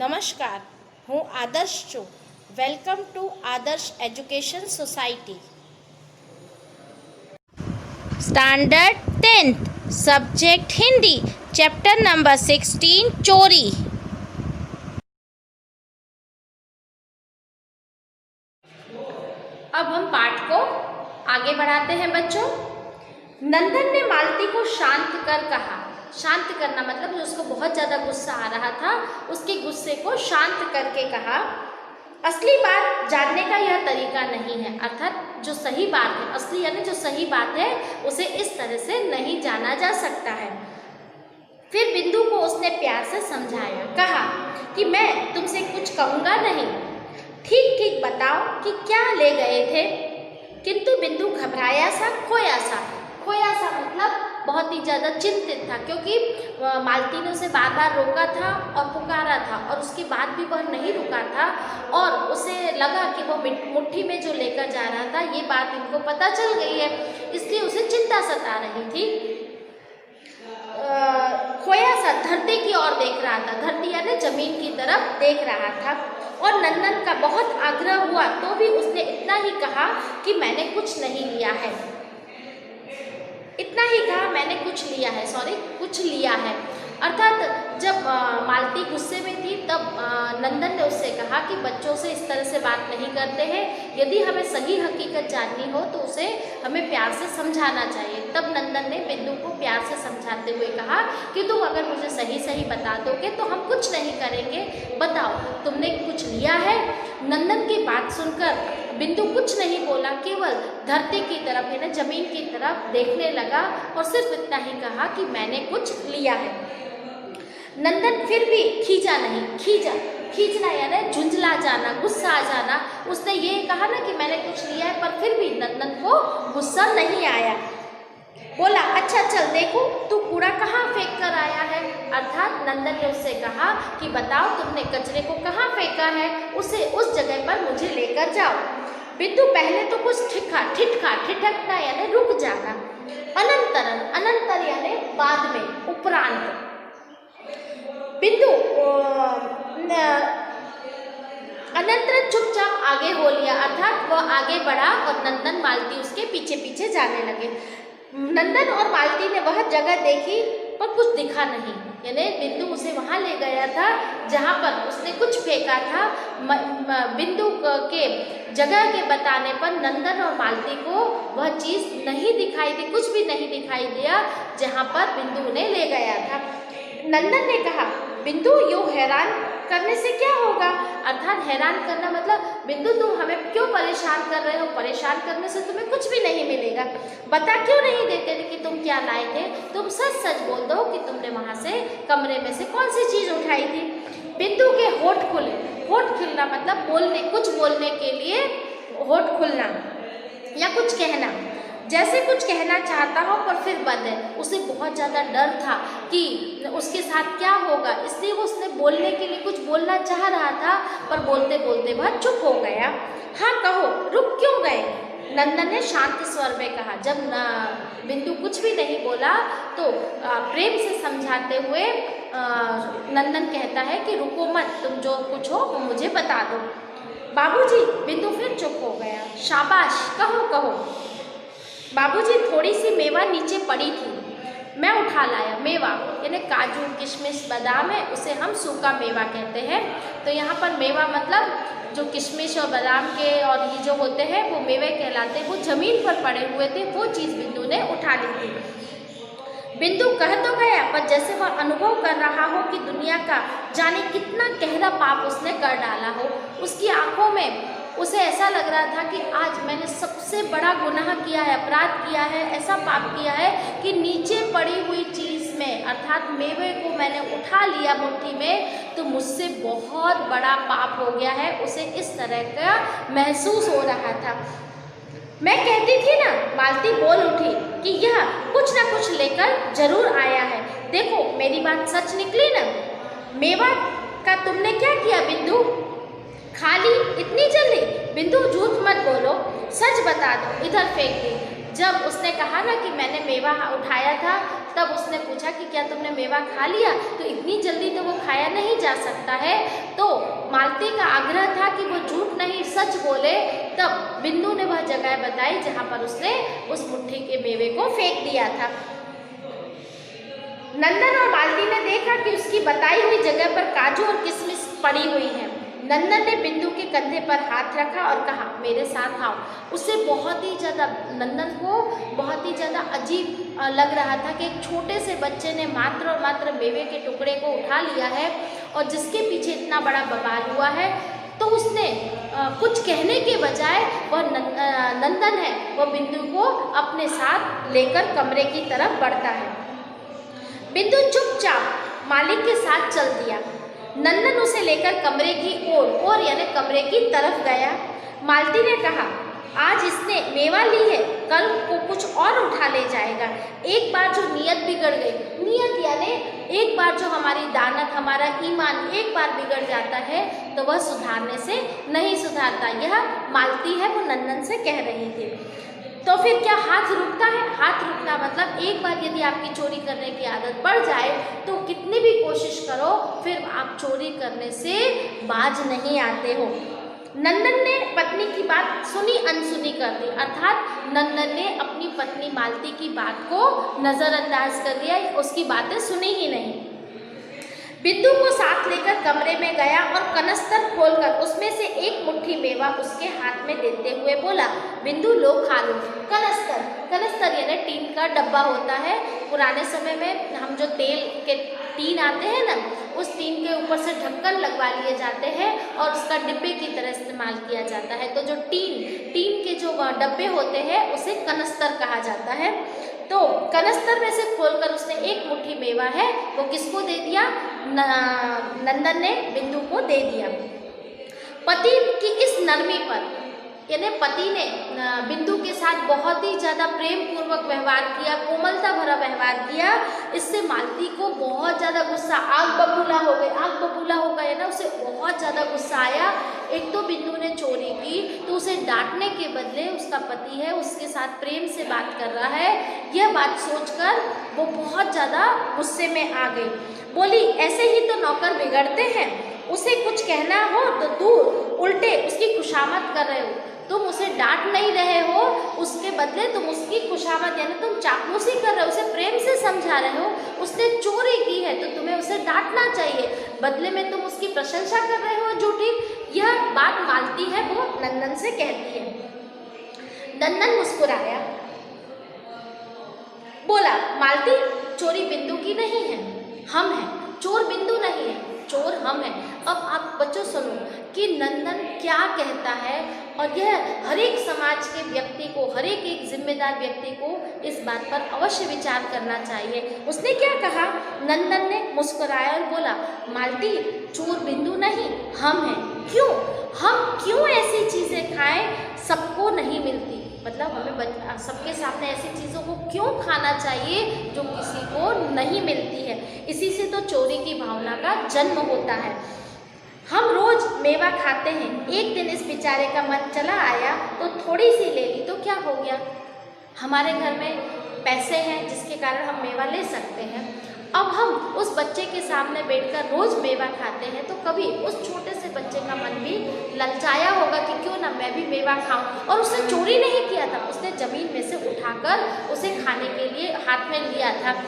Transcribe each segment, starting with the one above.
नमस्कार, હું આદર્શ છું. વેલકમ ટુ આદર્શ education society. Standard 10th subject Hindi, chapter number 16 चोरी. अब हम पाठ को आगे बढ़ाते हैं बच्चों. नंदन ने मालती को शांत कर कहा. शांत करना मतलब जो उसको बहुत ज़्यादा गुस्सा आ रहा था, उसके गुस्से को शांत करके कहा, असली बात जानने का यह तरीका नहीं है. अर्थात जो सही बात है, असली यानी जो सही बात है, उसे इस तरह से नहीं जाना जा सकता है. फिर बिंदु को उसने प्यार से समझाया. कहा कि मैं तुमसे कुछ कहूँगा नहीं, ठीक ठीक बताओ कि क्या ले गए थे. किंतु बिंदु घबराया सा, खोया सा. खोया सा मतलब बहुत ही ज़्यादा चिंतित था, क्योंकि मालती ने उसे बार बार रोका था और पुकारा था, और उसके बाद भी वह नहीं रुका था, और उसे लगा कि वो मुट्ठी में जो लेकर जा रहा था, ये बात इनको पता चल गई है, इसलिए उसे चिंता सता रही थी. खोया सा धरती की ओर देख रहा था. धरती यानी जमीन की तरफ देख रहा था. और नंदन का बहुत आग्रह हुआ तो भी उसने इतना ही कहा कि मैंने कुछ नहीं लिया है. इतना ही कहा, मैंने कुछ लिया है. अर्थात जब मालती गुस्से में थी, तब नंदन ने उससे कहा कि बच्चों से इस तरह से बात नहीं करते हैं. यदि हमें सही हकीकत जाननी हो तो उसे हमें प्यार से समझाना चाहिए. तब नंदन ने बिंदु को प्यार से समझाते हुए कहा कि तुम अगर मुझे सही सही बता दोगे तो हम कुछ नहीं करेंगे. बताओ, तुमने कुछ लिया है. नंदन की बात सुनकर बिंदु कुछ नहीं बोला, केवल धरती की तरफ यानी जमीन की तरफ देखने लगा और सिर्फ इतना ही कहा कि मैंने कुछ लिया है. नंदन फिर भी खींचना यानी झुंझला जाना, गुस्सा आ जाना. उसने ये कहा ना कि मैंने कुछ लिया है, पर फिर भी नंदन को गुस्सा नहीं आया. बोला, अच्छा चल देखो तू कूड़ा कहाँ फेंक कर आया है. अर्थात नंदन ने उससे कहा कि बताओ तुमने कचरे को कहाँ फेंका है, उसे उस जगह पर मुझे लेकर जाओ. बिंदु पहले तो कुछ ठिठकना यानी रुक जाना. अनंतर यानी बाद में, उपरांत. बिंदु अनंतर चुपचाप आगे हो लिया. अर्थात वह आगे बढ़ा और नंदन मालती उसके पीछे पीछे जाने लगे. नंदन और मालती ने वह जगह देखी पर कुछ दिखा नहीं. यानी बिंदु उसे वहाँ ले गया था जहाँ पर उसने कुछ फेंका था. बिंदु के जगह के बताने पर नंदन और मालती को वह चीज़ नहीं दिखाई दी, कुछ भी नहीं दिखाई दिया जहाँ पर बिंदु उन्हें ले गया था. नंदन ने कहा, बिंदु यूँ हैरान करने से क्या होगा. अर्थात हैरान करना मतलब बिंदु तुम हमें क्यों परेशान कर रहे हो. परेशान करने से तुम्हें कुछ भी नहीं मिलेगा. बता क्यों नहीं देते थे कि तुम क्या लाए थे. तुम सच सच बोल दो कि तुमने वहाँ से कमरे में से कौन सी चीज़ उठाई थी. बिंदु के होठ खुले. होठ खुलना मतलब कुछ बोलने के लिए होठ खुलना या कुछ कहना. जैसे कुछ कहना चाहता हो पर फिर बंद है. उसे बहुत ज़्यादा डर था कि उसके साथ क्या होगा, इसलिए वो उसने बोलने के लिए कुछ बोलना चाह रहा था, पर बोलते बोलते वह चुप हो गया. हाँ कहो, रुक क्यों गए. नंदन ने शांत स्वर में कहा. जब बिंदु कुछ भी नहीं बोला तो प्रेम से समझाते हुए नंदन कहता है कि रुको मत, तुम जो कुछ हो वो मुझे बता दो. बाबूजी. बिंदु फिर चुप हो गया. शाबाश, कहो. बाबूजी, थोड़ी सी मेवा नीचे पड़ी थी, मैं उठा लाया. मेवा यानी काजू, किशमिश, बादाम है, उसे हम सूखा मेवा कहते हैं. तो यहाँ पर मेवा मतलब जो किशमिश और बादाम के और ये जो होते हैं वो मेवे कहलाते हैं. वो ज़मीन पर पड़े हुए थे, वो चीज़ बिंदु ने उठा ली थी. बिंदु कह तो गया, पर जैसे वह अनुभव कर रहा हो कि दुनिया का जाने कितना गहरा पाप उसने कर डाला हो. उसकी आंखों में उसे ऐसा लग रहा था कि आज मैंने सबसे बड़ा गुनाह किया है, अपराध किया है, ऐसा पाप किया है कि नीचे पड़ी हुई चीज़ में अर्थात मेवे को मैंने उठा लिया मुट्ठी में, तो मुझसे बहुत बड़ा पाप हो गया है. उसे इस तरह का महसूस हो रहा था. मैं कहती थी ना, मालती बोल उठी, कि यह कुछ ना कुछ लेकर जरूर आया है. देखो मेरी बात सच निकली ना. मेवा का तुमने क्या किया बिंदु. खाली इतनी जल्दी. बिंदु झूठ मत बोलो, सच बता दो, इधर फेंक दी. जब उसने कहा ना कि मैंने मेवा उठाया था, तब उसने पूछा कि क्या तुमने मेवा खा लिया. तो इतनी जल्दी तो वो खाया नहीं जा सकता है, तो मालती का आग्रह था कि वो झूठ नहीं सच बोले, तब बिंदु ने वह जगह बताई जहाँ पर उसने उस मुट्ठी के मेवे को फेंक दिया था। नंदन और मालती ने देखा कि उसकी बताई हुई जगह पर काजू और किशमिश पड़ी हुई है। नंदन ने बिंदु के कंधे पर हाथ रखा और कहा, मेरे साथ आओ। उसे बहुत ही ज़्यादा, नंदन को बहुत ही ज़्यादा अजीब लग रहा था कि एक छोटे से बच्चे ने मात्र और मात्र मेवे के टुकड़े को उठा लिया है और जिसके पीछे इतना बड़ा बवाल हुआ है। तो उसने कुछ कहने के बजाय वह नंदन है वह बिंदु को अपने साथ लेकर कमरे की तरफ बढ़ता है। बिंदु चुपचाप मालिक के साथ चल दिया। नंदन उसे लेकर कमरे की ओर यानी कमरे की तरफ गया। मालती ने कहा, आज इसने मेवा ली है, कल को कुछ और उठा ले जाएगा। एक बार जो नियत बिगड़ गई, नियत यानी एक बार जो हमारी दानत, हमारा ईमान एक बार बिगड़ जाता है तो वह सुधारने से नहीं सुधारता। यह मालती है, वो नंदन से कह रही थी। तो फिर क्या हाथ रुकता है? हाथ रुकना मतलब एक बार यदि आपकी चोरी करने की आदत बढ़ जाए तो कितनी भी कोशिश करो फिर आप चोरी करने से बाज नहीं आते हो। नंदन ने पत्नी की बात सुनी अनसुनी कर दी, अर्थात नंदन ने अपनी पत्नी मालती की बात को नज़रअंदाज कर दिया, उसकी बातें सुनी ही नहीं। बिंदु को साथ लेकर कमरे में गया और कनस्तर खोलकर उसमें से एक मुट्ठी मेवा उसके हाथ में देते हुए बोला, बिंदु लो खा लो। कनस्तर यानी टीन का डब्बा होता है। पुराने समय में हम जो तेल के टीन आते हैं ना, उस टीन के ऊपर से ढक्कन लगवा लिए जाते हैं और उसका डिब्बे की तरह इस्तेमाल किया जाता है। तो जो टीन के जो डब्बे होते हैं उसे कनस्तर कहा जाता है। तो कनस्तर में से खोलकर उसने एक मुट्ठी मेवा है वो किसको दे दिया? नंदन ने बिंदु को दे दिया। पति की इस नरमी पर यानी पति ने बिंदु के साथ बहुत ही ज़्यादा प्रेम पूर्वक व्यवहार किया, कोमलता भरा व्यवहार किया। इससे मालती को बहुत ज़्यादा गुस्सा, आग बबूला हो गया ना, उसे बहुत ज़्यादा गुस्सा आया। एक तो बिंदु ने चोरी की तो उसे डांटने के बदले उसका पति है उसके साथ प्रेम से बात कर रहा है, यह बात सोचकर वो बहुत ज़्यादा गुस्से में आ गई। बोली, ऐसे ही तो नौकर बिगड़ते हैं, उसे कुछ कहना हो तो दूर उल्टे उसकी खुशामद कर रहे हो। तुम उसे डांट नहीं रहे हो, उसके बदले तुम उसकी खुशामद यानी तुम चापलूसी कर रहे हो, उसे प्रेम से समझा रहे हो। उसने चोरी की है तो तुम्हें उसे डांटना चाहिए, बदले में तुम उसकी प्रशंसा कर रहे हो झूठी। यह बात मालती है वो नंदन से कहती है। नंदन मुस्कुराया, बोला, मालती चोरी बिंदु की नहीं है, हम हैं, चोर बिंदु नहीं है, चोर हम हैं। अब आप बच्चों सुनो कि नंदन क्या कहता है, और यह हर एक समाज के व्यक्ति को, हर एक जिम्मेदार व्यक्ति को इस बात पर अवश्य विचार करना चाहिए। उसने क्या कहा? नंदन ने मुस्कुराया और बोला, मालती चोर बिंदु नहीं, हम हैं। क्यों? हम क्यों ऐसी चीज़ें खाएं सबको नहीं मिलती, मतलब हमें सबके सामने ऐसी चीज़ों को क्यों खाना चाहिए जो किसी को नहीं मिलती है। इसी से तो चोरी की भावना का जन्म होता है। हम रोज़ मेवा खाते हैं, एक दिन इस बेचारे का मन चला आया तो थोड़ी सी ले ली तो क्या हो गया? हमारे घर में पैसे हैं जिसके कारण हम मेवा ले सकते हैं। अब हम उस बच्चे के सामने बैठकर रोज़ मेवा खाते हैं तो कभी उस छोटे से बच्चे का मन भी ललचाया होगा कि क्यों ना मैं भी मेवा खाऊं। और उसने चोरी नहीं किया था, उसने ज़मीन में से उठाकर उसे खाने के लिए हाथ में लिया था।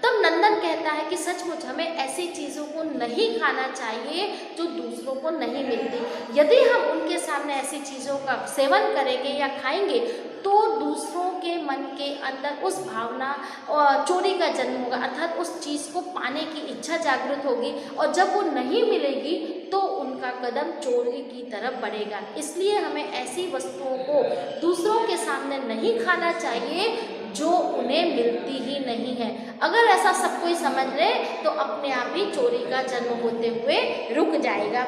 तब नंदन कहता है कि सचमुच हमें ऐसी चीज़ों को नहीं खाना चाहिए जो दूसरों को नहीं मिलती। यदि हम उनके सामने ऐसी चीज़ों का सेवन करेंगे या खाएंगे तो दूसरों के मन के अंदर उस भावना और चोरी का जन्म होगा, अर्थात उस चीज़ को पाने की इच्छा जागृत होगी, और जब वो नहीं मिलेगी तो उनका कदम चोरी की तरफ बढ़ेगा। इसलिए हमें ऐसी वस्तुओं को दूसरों के सामने नहीं खाना चाहिए जो उन्हें मिलती ही नहीं है। अगर ऐसा सब कोई समझ ले तो अपने आप ही चोरी का जन्म होते हुए रुक जाएगा।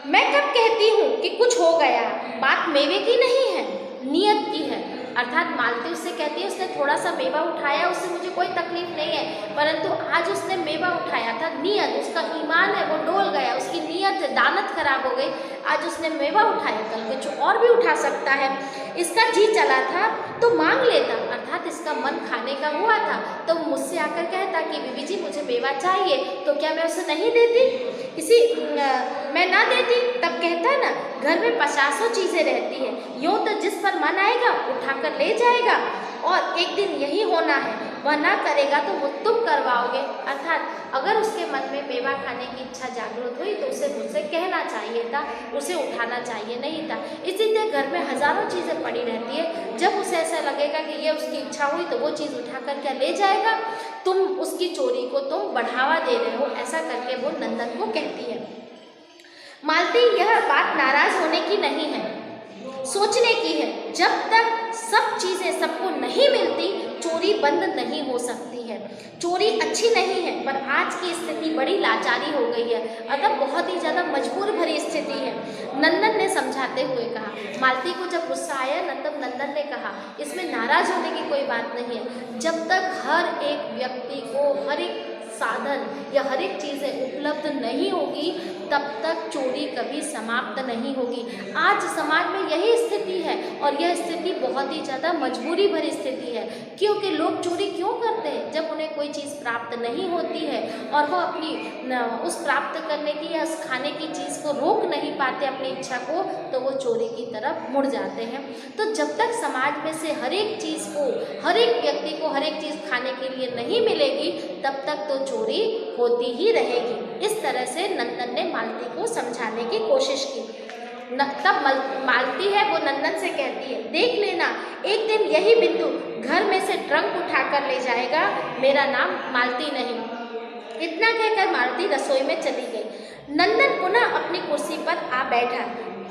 मैं कब कहती हूँ कि कुछ हो गया, बात मेवे की नहीं है, नियत की है। अर्थात मालती उससे कहती है उसने थोड़ा सा मेवा उठाया, उससे मुझे कोई तकलीफ नहीं है, परंतु आज उसने मेवा उठाया था, नियत, उसका ईमान है वो डोल गया, उसकी नियत दानत खराब हो गई। आज उसने मेवा उठाया, कल कुछ और भी उठा सकता है। इसका जी चला था तो मांग लेता, अर्थात अर्थात इसका मन खाने का हुआ था, तो मुझसे आकर कहता कि बीबी जी मुझे मेवा चाहिए, तो क्या मैं उसे नहीं देती? मैं ना देती, तब कहता ना घर में 50 चीज़ें रहती हैं, यूँ तो जिस पर मन आएगा उठाकर ले जाएगा, और एक दिन यही होना है, वह ना करेगा तो वो तुम करवाओगे। अर्थात अगर उसके मन में मेवा खाने की इच्छा जागृत हुई तो उसे मुझसे कहना चाहिए था, उसे उठाना चाहिए नहीं था। इसी तरह घर में हज़ारों चीज़ें पड़ी रहती है, जब उसे ऐसा लगेगा कि ये उसकी इच्छा हुई तो वो चीज़ उठाकर क्या ले जाएगा, तुम उसकी चोरी को तुम बढ़ावा दे रहे हो, ऐसा करके वो नंदन को कहती है। मालती यह बात नाराज होने की नहीं है, सोचने की है। जब तक सब चीज़ें सबको नहीं मिलती, चोरी बंद नहीं हो सकती है। चोरी अच्छी नहीं है, पर आज की स्थिति बड़ी लाचारी हो गई है, अतः बहुत ही ज़्यादा मजबूर भरी स्थिति है। नंदन ने समझाते हुए कहा। मालती को जब गुस्सा आया न, तब नंदन ने कहा इसमें नाराज होने की कोई बात नहीं है। जब तक हर एक व्यक्ति को हर एक साधन या हर एक चीज़ें उपलब्ध नहीं होगी, तब तक चोरी कभी समाप्त नहीं होगी। आज समाज में यही स्थिति है, और यह स्थिति बहुत ही ज़्यादा मजबूरी भरी स्थिति है। क्योंकि लोग चोरी क्यों करते हैं? जब उन्हें कोई चीज़ प्राप्त नहीं होती है और वो अपनी उस प्राप्त करने की या उस खाने की चीज़ को रोक नहीं पाते अपनी इच्छा को, तो वो चोरी की तरफ मुड़ जाते हैं। तो जब तक समाज में से हर एक चीज़ को, हर एक व्यक्ति को हर एक चीज़ खाने के लिए नहीं मिलेगी, तब तक तो चोरी होती ही रहेगी। इस तरह से नंदन ने मालती को समझाने की कोशिश की। तब मालती है वो नंदन से कहती है, देख लेना एक दिन यही बिंदु घर में से ट्रंक उठाकर ले जाएगा, मेरा नाम मालती नहीं। इतना कहकर मालती रसोई में चली गई। नंदन पुनः अपनी कुर्सी पर आ बैठा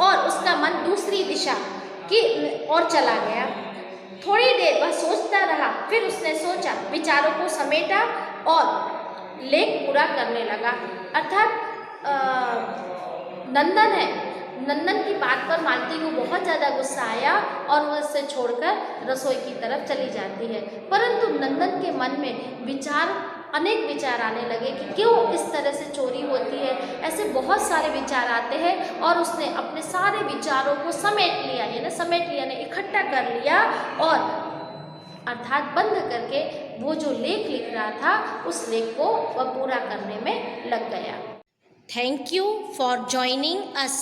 और उसका मन दूसरी दिशा की ओर चला गया। थोड़ी देर वह सोचता रहा, फिर उसने सोचा, विचारों को समेटा और लेख पूरा करने लगा। अर्थात नंदन की बात पर मालती को बहुत ज़्यादा गुस्सा आया और वह उससे छोड़कर रसोई की तरफ चली जाती है। परंतु नंदन के मन में अनेक विचार आने लगे कि क्यों इस तरह से चोरी होती है। ऐसे बहुत सारे विचार आते हैं और उसने अपने सारे विचारों को समेट लिया ने इकट्ठा कर लिया और अर्थात बंद करके वो जो लेख लिख रहा था उस लेख को वह पूरा करने में लग गया। Thank you for joining us.